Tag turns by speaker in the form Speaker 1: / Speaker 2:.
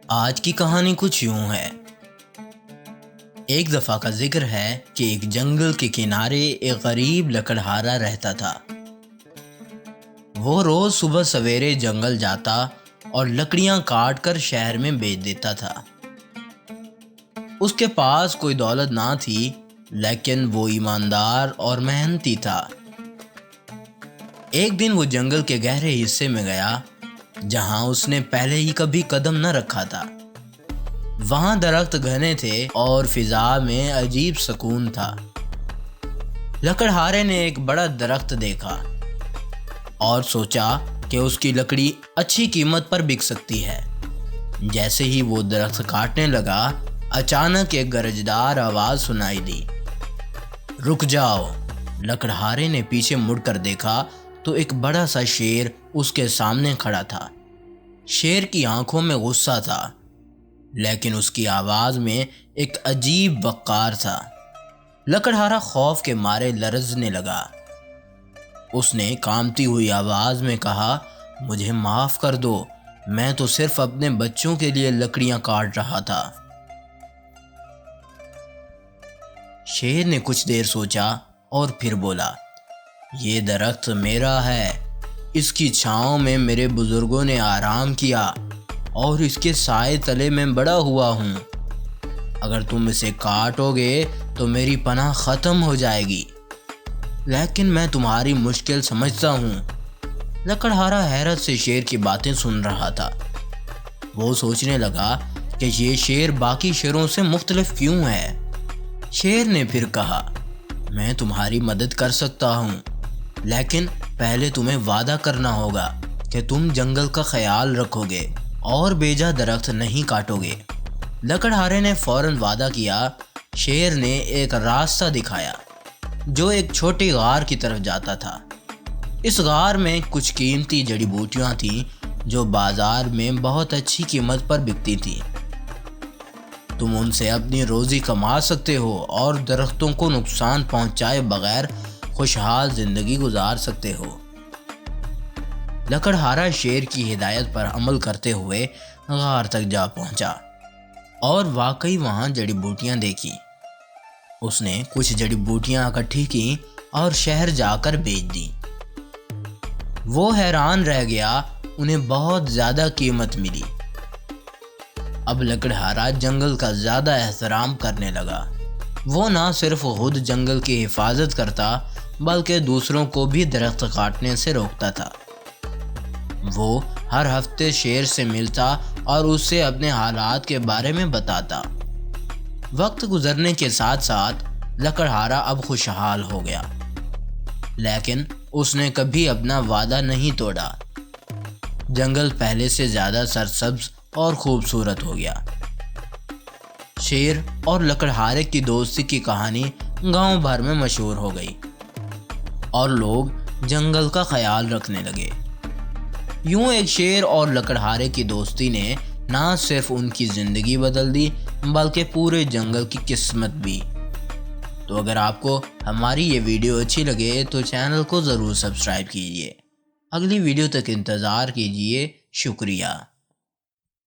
Speaker 1: آج کی کہانی کچھ یوں ہے۔ ایک دفعہ کا ذکر ہے کہ ایک جنگل کے کنارے ایک غریب لکڑہارا رہتا تھا۔ وہ روز صبح سویرے جنگل جاتا اور لکڑیاں کاٹ کر شہر میں بیچ دیتا تھا۔ اس کے پاس کوئی دولت نہ تھی، لیکن وہ ایماندار اور محنتی تھا۔ ایک دن وہ جنگل کے گہرے حصے میں گیا جہاں اس نے پہلے ہی کبھی قدم نہ رکھا تھا۔ وہاں درخت گھنے تھے اور فضا میں عجیب سکون تھا۔ لکڑہارے نے ایک بڑا درخت دیکھا اور سوچا کہ اس کی لکڑی اچھی قیمت پر بک سکتی ہے۔ جیسے ہی وہ درخت کاٹنے لگا، اچانک ایک گرجدار آواز سنائی دی۔ رک جاؤ! لکڑہارے نے پیچھے مڑ کر دیکھا تو ایک بڑا سا شیر اس کے سامنے کھڑا تھا۔ شیر کی آنکھوں میں غصہ تھا، لیکن اس کی آواز میں ایک عجیب وقار تھا۔ لکڑہارا خوف کے مارے لرزنے لگا۔ اس نے کانپتی ہوئی آواز میں کہا، مجھے معاف کر دو، میں تو صرف اپنے بچوں کے لیے لکڑیاں کاٹ رہا تھا۔ شیر نے کچھ دیر سوچا اور پھر بولا، یہ درخت میرا ہے۔ اس کی چھاؤں میں میرے بزرگوں نے آرام کیا اور اس کے سائے تلے میں بڑا ہوا ہوں۔ اگر تم اسے کاٹو گے تو میری پناہ ختم ہو جائے گی، لیکن میں تمہاری مشکل سمجھتا ہوں۔ لکڑہارا حیرت سے شیر کی باتیں سن رہا تھا۔ وہ سوچنے لگا کہ یہ شیر باقی شیروں سے مختلف کیوں ہے۔ شیر نے پھر کہا، میں تمہاری مدد کر سکتا ہوں، لیکن پہلے تمہیں وعدہ کرنا ہوگا کہ تم جنگل کا خیال رکھو گے اور بیجا درخت نہیں کاٹو گے۔ لکڑہارے نے فوراً وعدہ کیا۔ شیر نے ایک راستہ دکھایا جو ایک چھوٹی غار کی طرف جاتا تھا۔ اس غار میں کچھ قیمتی جڑی بوٹیاں تھیں جو بازار میں بہت اچھی قیمت پر بکتی تھیں۔ تم ان سے اپنی روزی کما سکتے ہو اور درختوں کو نقصان پہنچائے بغیر خوشحال زندگی گزار سکتے ہو۔ لکڑہارا شیر کی ہدایت پر عمل کرتے ہوئے غار تک جا پہنچا اور واقعی وہاں جڑی بوٹیاں دیکھی۔ اس نے کچھ جڑی بوٹیاں اکٹھی کی اور شہر جا کر بیچ دی۔ وہ حیران رہ گیا، انہیں بہت زیادہ قیمت ملی۔ اب لکڑہارا جنگل کا زیادہ احترام کرنے لگا۔ وہ نہ صرف خود جنگل کی حفاظت کرتا بلکہ دوسروں کو بھی درخت کاٹنے سے روکتا تھا۔ وہ ہر ہفتے شیر سے ملتا اور اس سے اپنے حالات کے بارے میں بتاتا۔ وقت گزرنے کے ساتھ ساتھ لکڑہارا اب خوشحال ہو گیا، لیکن اس نے کبھی اپنا وعدہ نہیں توڑا۔ جنگل پہلے سے زیادہ سرسبز اور خوبصورت ہو گیا۔ شیر اور لکڑہارے کی دوستی کی کہانی گاؤں بھر میں مشہور ہو گئی اور لوگ جنگل کا خیال رکھنے لگے۔ یوں ایک شیر اور لکڑہارے کی دوستی نے نہ صرف ان کی زندگی بدل دی بلکہ پورے جنگل کی قسمت بھی۔ تو اگر آپ کو ہماری یہ ویڈیو اچھی لگے تو چینل کو ضرور سبسکرائب کیجیے۔ اگلی ویڈیو تک انتظار کیجیے۔ شکریہ۔